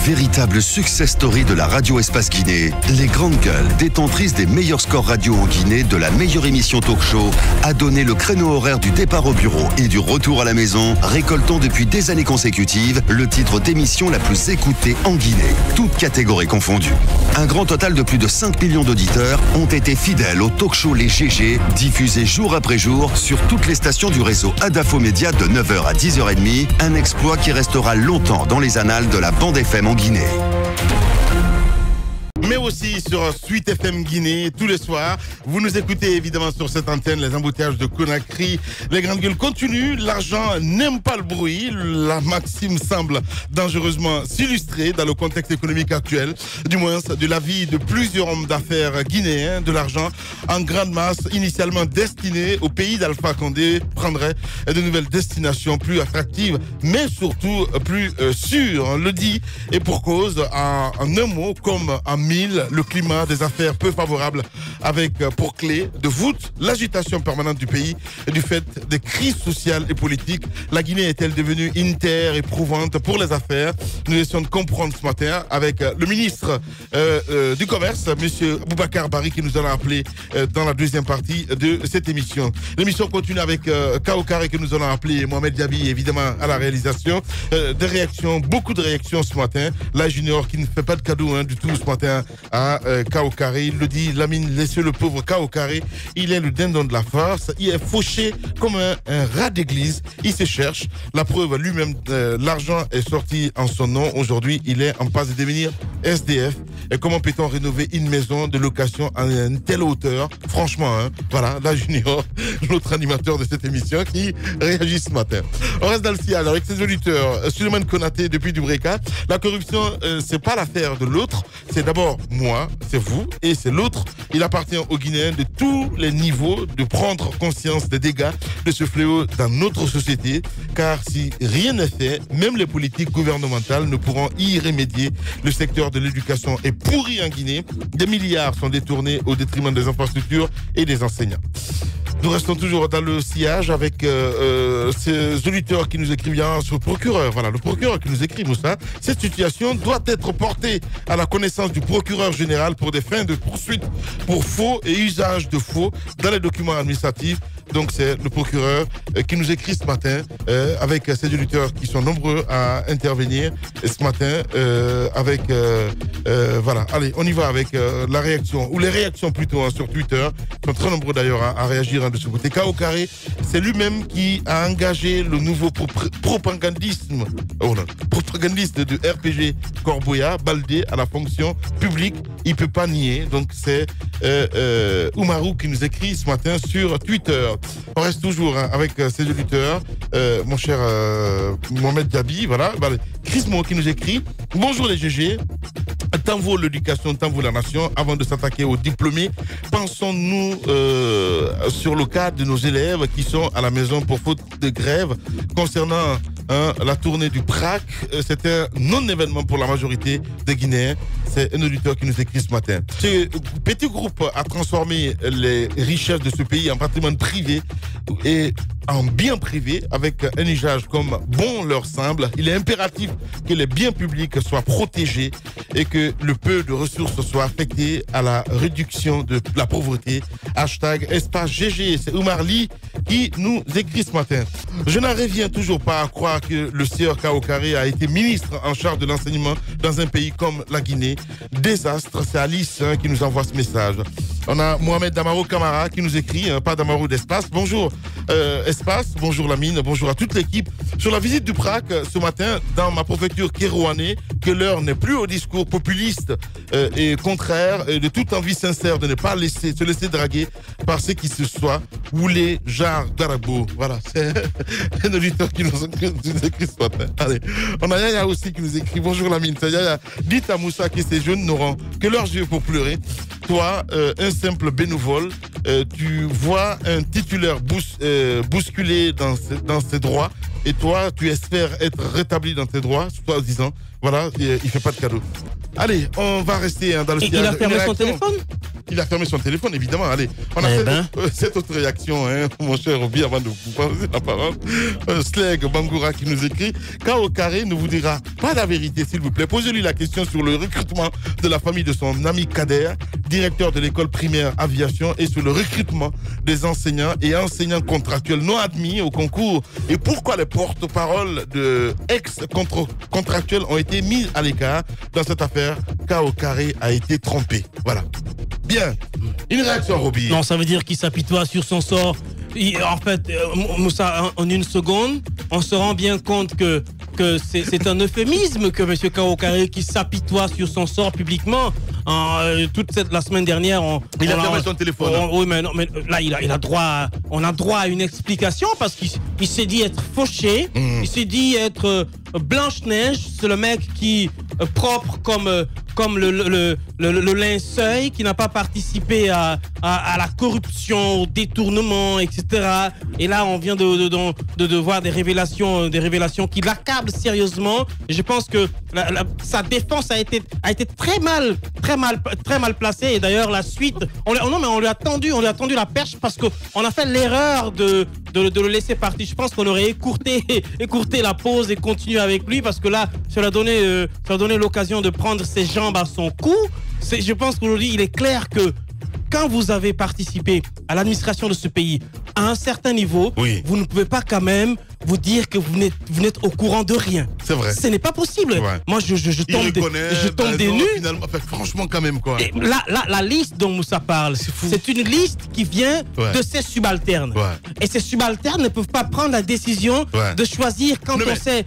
Véritable success story de la radio Espace Guinée, les grandes gueules, détentrices des meilleurs scores radio en Guinée, de la meilleure émission talk show, a donné le créneau horaire du départ au bureau et du retour à la maison, récoltant depuis des années consécutives le titre d'émission la plus écoutée en Guinée, toutes catégories confondues. Un grand total de plus de 5 millions d'auditeurs ont été fidèles au talk show Les GG, diffusé jour après jour sur toutes les stations du réseau Adafo Média de 9h à 10h30, un exploit qui restera longtemps dans les annales de la bande FM en Guinée. Mais aussi sur Suite FM Guinée, tous les soirs. Vous nous écoutez évidemment sur cette antenne, les embouteillages de Conakry. Les grandes gueules continuent, l'argent n'aime pas le bruit. La maxime semble dangereusement s'illustrer dans le contexte économique actuel, du moins de la vie de plusieurs hommes d'affaires guinéens. De l'argent en grande masse, initialement destiné au pays d'Alpha Condé, prendrait de nouvelles destinations plus attractives, mais surtout plus sûres. On le dit, et pour cause, en un mot, comme en mille, le climat des affaires peu favorable, avec pour clé de voûte l'agitation permanente du pays et du fait des crises sociales et politiques. La Guinée est-elle devenue une terre éprouvante pour les affaires? Nous essayons de comprendre ce matin avec le ministre du Commerce, M. Boubacar Bari, qui nous allons appeler dans la deuxième partie de cette émission. L'émission continue avec Kao Carré, que nous allons appeler, Mohamed Diaby, évidemment, à la réalisation. Des réactions, beaucoup de réactions ce matin. La Junior qui ne fait pas de cadeau du tout ce matin à Kao Carré. Il le dit, Lamine, laissez le pauvre Kao Carré. Il est le dindon de la farce. Il est fauché comme un rat d'église. Il se cherche. La preuve, lui-même, l'argent est sorti en son nom. Aujourd'hui, il est en passe de devenir SDF. Et comment peut-on rénover une maison de location à une telle hauteur? Franchement, voilà, la Junior, l'autre animateur de cette émission, qui réagit ce matin. On reste dans le sillage avec ses auditeurs. Suleiman Konaté, depuis Dubreka. La corruption, c'est pas l'affaire de l'autre. C'est d'abord moi, c'est vous, et c'est l'autre. Il appartient aux Guinéens de tous les niveaux de prendre conscience des dégâts de ce fléau dans notre société. Car si rien n'est fait, même les politiques gouvernementales ne pourront y remédier. Le secteur de l'éducation est pourri en Guinée. Des milliards sont détournés au détriment des infrastructures et des enseignants. Nous restons toujours dans le sillage avec ces auditeurs qui nous écrivent sur le procureur. Voilà, le procureur qui nous écrit, Moussa. Cette situation doit être portée à la connaissance du procureur général pour des fins de poursuite pour faux et usage de faux dans les documents administratifs. Donc c'est le procureur qui nous écrit ce matin avec ces auditeurs qui sont nombreux à intervenir. Et ce matin avec voilà, allez, on y va avec la réaction, ou les réactions plutôt sur Twitter. Ils sont très nombreux d'ailleurs à réagir de ce côté. Kao Carré, c'est lui-même qui a engagé le nouveau propagandiste de RPG Corboya, Baldé, à la fonction publique. Il ne peut pas nier. Donc c'est Oumarou qui nous écrit ce matin sur Twitter. On reste toujours avec ces auditeurs. Mon cher Mohamed Diaby, voilà. Chris Mo qui nous écrit. Bonjour les GG. Tant vaut l'éducation, tant vaut la nation. Avant de s'attaquer aux diplômés, pensons-nous sur le cas de nos élèves qui sont à la maison pour faute de grève. Concernant la tournée du PRAC, c'est un non-événement pour la majorité des Guinéens. C'est un auditeur qui nous écrit ce matin. Ce petit groupe a transformé les richesses de ce pays en patrimoine privé et en biens privés avec un usage comme bon leur semble. Il est impératif que les biens publics soient protégés et que le peu de ressources soit affecté à la réduction de la pauvreté. Hashtag espace GG. C'est Oumar Ly qui nous écrit ce matin. Je n'en reviens toujours pas à croire que le sieur Kao Carré a été ministre en charge de l'enseignement dans un pays comme la Guinée. Désastre, c'est Alice qui nous envoie ce message. On a Mohamed Damaro Camara qui nous écrit, pas Damaro d'Espace. Bonjour Espace, bonjour Lamine, bonjour à toute l'équipe. Sur la visite du PRAC ce matin dans ma préfecture Kérouané, que l'heure n'est plus au discours populiste et contraire et de toute envie sincère de ne pas se laisser draguer par ceux qui se soient ou les jarres d'Arabo. Voilà, c'est un auditeur qui nous écrit ce matin. Allez, on a Yaya aussi qui nous écrit. Bonjour Lamine, c'est Yaya. Dites à Moussa que ces jeunes n'auront que leurs yeux pour pleurer. Toi, un simple bénévole, tu vois un titulaire bousculé dans ses droits et toi, tu espères être rétabli dans tes droits, soi-disant. Voilà, il fait pas de cadeau. Allez, on va rester dans le sillage. Il a fermé son téléphone? il a fermé son téléphone, évidemment. Allez, on a cette autre réaction, hein, mon cher Roby, avant de vous passer la parole. Sleg Bangoura qui nous écrit Kao Carré ne vous dira pas la vérité, s'il vous plaît. Posez-lui la question sur le recrutement de la famille de son ami Kader, directeur de l'école primaire aviation, et sur le recrutement des enseignants et enseignants contractuels non admis au concours. Et pourquoi les porte-paroles de ex-contractuels ont été mis à l'écart dans cette affaire. Kao Carré a été trompé. Voilà. Bien. Une réaction, Roby. Non, ça veut dire qu'il s'apitoie sur son sort. En fait, Moussa, en une seconde, on se rend bien compte que c'est un euphémisme que M. Kao Carré qui s'apitoie sur son sort publiquement. La semaine dernière, il a fermé son téléphone. Oui, mais là, on a droit à une explication parce qu'il s'est dit être fauché, il s'est dit être Blanche-Neige, c'est le mec qui propre comme le linceul, qui n'a pas participé à la corruption, au détournement, etc. Et là, on vient de voir des révélations qui l'accablent sérieusement. Et je pense que sa défense a été très mal placée. Et d'ailleurs, la suite, on lui a tendu la perche parce qu'on a fait l'erreur de le laisser partir. Je pense qu'on aurait écourté la pause et continué avec lui parce que là, ça lui a donné l'occasion de prendre ses jambes à son cou. Je pense qu'aujourd'hui, il est clair que quand vous avez participé à l'administration de ce pays à un certain niveau, vous ne pouvez pas quand même vous dire que vous n'êtes au courant de rien. C'est vrai. Ce n'est pas possible. Ouais. Moi, je tombe des nues. Franchement, quand même, quoi. Et la liste dont Moussa parle, c'est une liste qui vient de ses subalternes. Ouais. Et ces subalternes ne peuvent pas prendre la décision de choisir quand on sait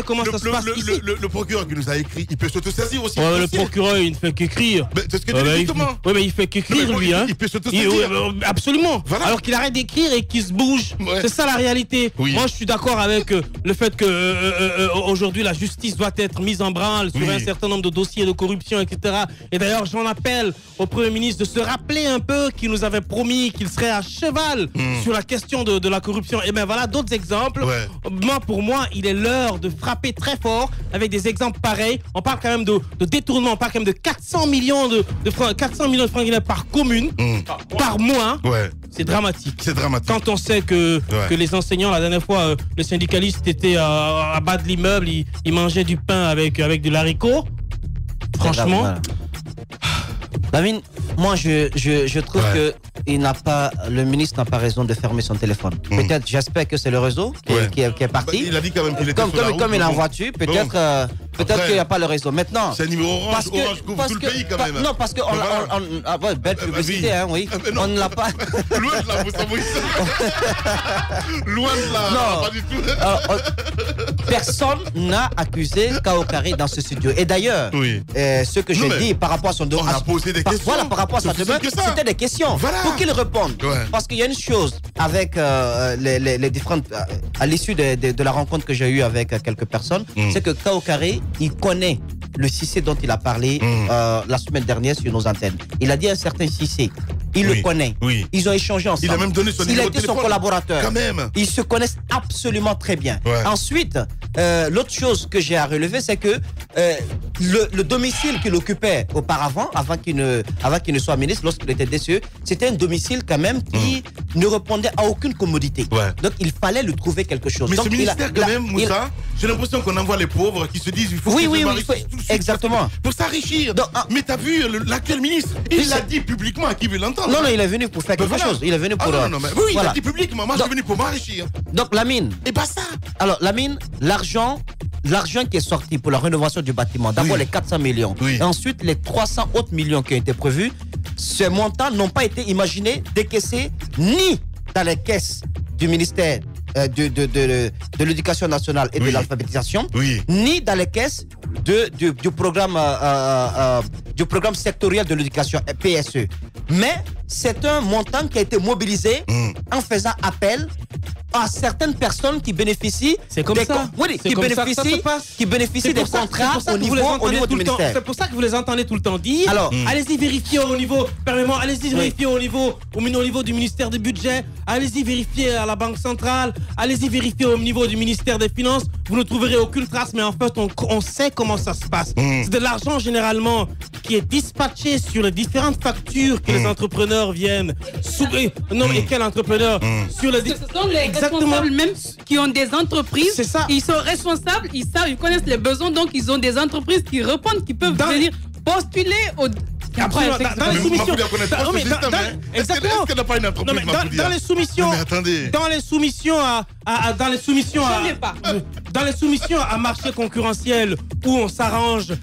comment ça se passe ici. Le procureur qui nous a écrit, il peut s'autosaisir aussi. Le procureur, il ne fait qu'écrire. C'est ce que tu dis justement. Oui, mais il fait qu'écrire, lui. Il peut s'autosaisir. Absolument. Voilà. Alors qu'il arrête d'écrire et qu'il se bouge. Ouais. C'est ça la réalité. Oui. Moi, je suis d'accord avec le fait que aujourd'hui la justice doit être mise en branle sur un certain nombre de dossiers de corruption, etc. Et d'ailleurs, j'en appelle au Premier ministre de se rappeler un peu qu'il nous avait promis qu'il serait à cheval sur la question de la corruption. Et bien voilà d'autres exemples. Ouais. Pour moi, il est l'heure de frapper très fort avec des exemples pareils. On parle quand même de détournement, on parle quand même de 400 millions de francs guinéens par commune, par mois. Ouais. C'est dramatique. C'est dramatique. Quand on sait que les enseignants, la dernière fois, le syndicaliste était à bas de l'immeuble, il mangeait du pain avec de l'haricot. Franchement. Lamine, moi je trouve que le ministre n'a pas raison de fermer son téléphone. Peut-être, j'espère que c'est le réseau qui est parti. Il a dit quand même qu'il était sur la route. Comme il est en voiture, peut-être qu'il n'y a pas le réseau. Maintenant. C'est un numéro orange, orange couvre tout le pays quand même. Non, parce que belle publicité, hein, oui. On ne l'a pas. Loin de là, vous savez. Loin de là. Non, pas du tout. Personne n'a accusé Kao Carré dans ce studio. Et d'ailleurs, ce que j'ai dit par rapport à son dossier. On a posé des questions. Voilà, par rapport à sa demande, c'était des questions. Voilà. Pour qu'il réponde. Parce qu'il y a une chose avec les différentes. À l'issue de la rencontre que j'ai eue avec quelques personnes, c'est que Kao Carré, il connaît le Cissé dont il a parlé la semaine dernière sur nos antennes. Il a dit un certain Cissé. Il le connaît. Oui. Ils ont échangé ensemble. Il a même donné son numéro de téléphone. Il a été son collaborateur. Quand même. Ils se connaissent absolument très bien. Ouais. Ensuite, l'autre chose que j'ai à relever, c'est que le domicile qu'il occupait auparavant, avant qu'il ne soit ministre, lorsqu'il était DCE, c'était un domicile quand même qui ne répondait à aucune commodité. Ouais. Donc il fallait lui trouver quelque chose. Mais donc, ce ministère quand même, Moussa, j'ai l'impression qu'on envoie les pauvres qui se disent il faut exactement. Pour s'enrichir. Mais t'as vu l'actuel ministre, il l'a dit publiquement à qui veut l'entendre. Non, il est venu pour faire quelque chose. Il est venu pour. Il a dit publiquement, moi je suis venu pour m'enrichir. Donc Lamine. Et pas ça. Alors Lamine, l'argent qui est sorti pour la rénovation du bâtiment, d'abord les 400 millions, et ensuite les 300 autres millions qui ont été prévus, ces montants n'ont pas été imaginés, décaissés, ni dans les caisses du ministère de l'éducation nationale et de l'alphabétisation, ni dans les caisses du programme sectoriel de l'éducation, PSE. Mais c'est un montant qui a été mobilisé en faisant appel à certaines personnes qui bénéficient c'est comme ça. Oui, qui bénéficient des contrats au niveau du ministère. C'est pour ça que vous les entendez tout le temps dire. Alors, allez-y vérifier au niveau, allez-y vérifier au niveau du ministère du budget, allez-y vérifier à la Banque centrale, allez-y vérifier au niveau du ministère des Finances. Vous ne trouverez aucune trace, mais en fait, on sait comment ça se passe. C'est de l'argent généralement qui est dispatché sur les différentes factures que les entrepreneurs viennent. Et quel entrepreneur sur les ce sont les responsables même qui ont des entreprises. C'est ça. Ils sont responsables, ils savent, ils connaissent les besoins, donc ils ont des entreprises qui répondent, qui peuvent venir postuler au. Après, dans les soumissions. Exactement. Est-ce qu'elle n'a pas une entreprise dans les soumissions. Mais attendez. Dans les soumissions à marché concurrentiel où on s'arrange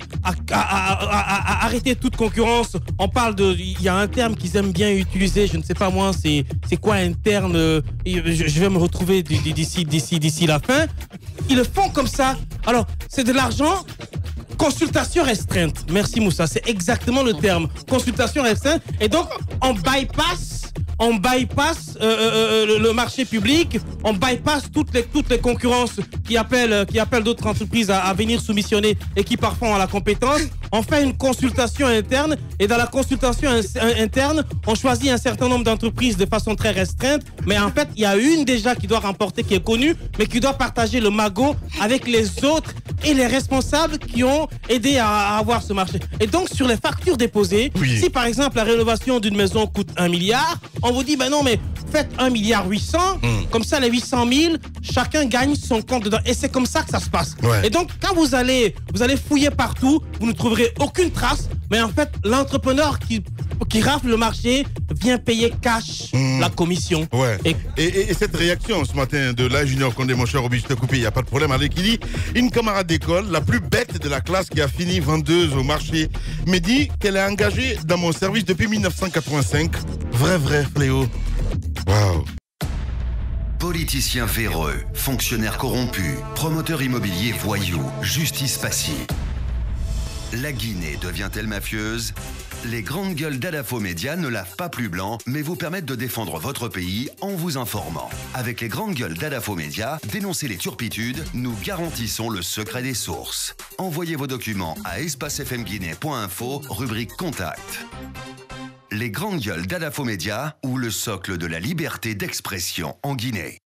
à arrêter toute concurrence, on parle de. Il y a un terme qu'ils aiment bien utiliser, je ne sais pas moi, c'est quoi un terme je vais me retrouver d'ici la fin. Ils le font comme ça. Alors, c'est de l'argent. Consultation restreinte. Merci Moussa, c'est exactement le terme. Consultation restreinte. Et donc, on bypass le marché public, on bypass toutes les concurrences qui appellent d'autres entreprises à venir soumissionner et qui parfois ont la compétence. On fait une consultation interne et dans la consultation interne, on choisit un certain nombre d'entreprises de façon très restreinte. Mais en fait, il y a une déjà qui doit remporter, qui est connue, mais qui doit partager le magot avec les autres et les responsables qui ont aidé à avoir ce marché. Et donc, sur les factures déposées, si par exemple la rénovation d'une maison coûte 1 milliard, on vous dit, ben non, mais faites 1,8 milliard, comme ça les 800 000, chacun gagne son compte dedans. Et c'est comme ça que ça se passe. Ouais. Et donc, quand vous allez fouiller partout, vous ne trouverez aucune trace, mais en fait, l'entrepreneur qui rafle le marché vient payer cash la commission. Ouais. Et cette réaction ce matin de la Junior Condé, mon cher Robuste Coupé, il n'y a pas de problème avec qui dit, une camarade d'école, la plus bête de la classe qui a fini vendeuse au marché, me dit qu'elle est engagée dans mon service depuis 1985. Vrai fléau. Waouh. Politiciens véreux, fonctionnaires corrompus, promoteurs immobiliers voyous, justice passive. La Guinée devient-elle mafieuse ? Les grandes gueules d'Adafo Média ne lavent pas plus blanc, mais vous permettent de défendre votre pays en vous informant. Avec les grandes gueules d'Adafo Média, dénoncez les turpitudes, nous garantissons le secret des sources. Envoyez vos documents à espacefmguinée.info, rubrique Contact. Les grandes gueules d'Adafo Média ou le socle de la liberté d'expression en Guinée.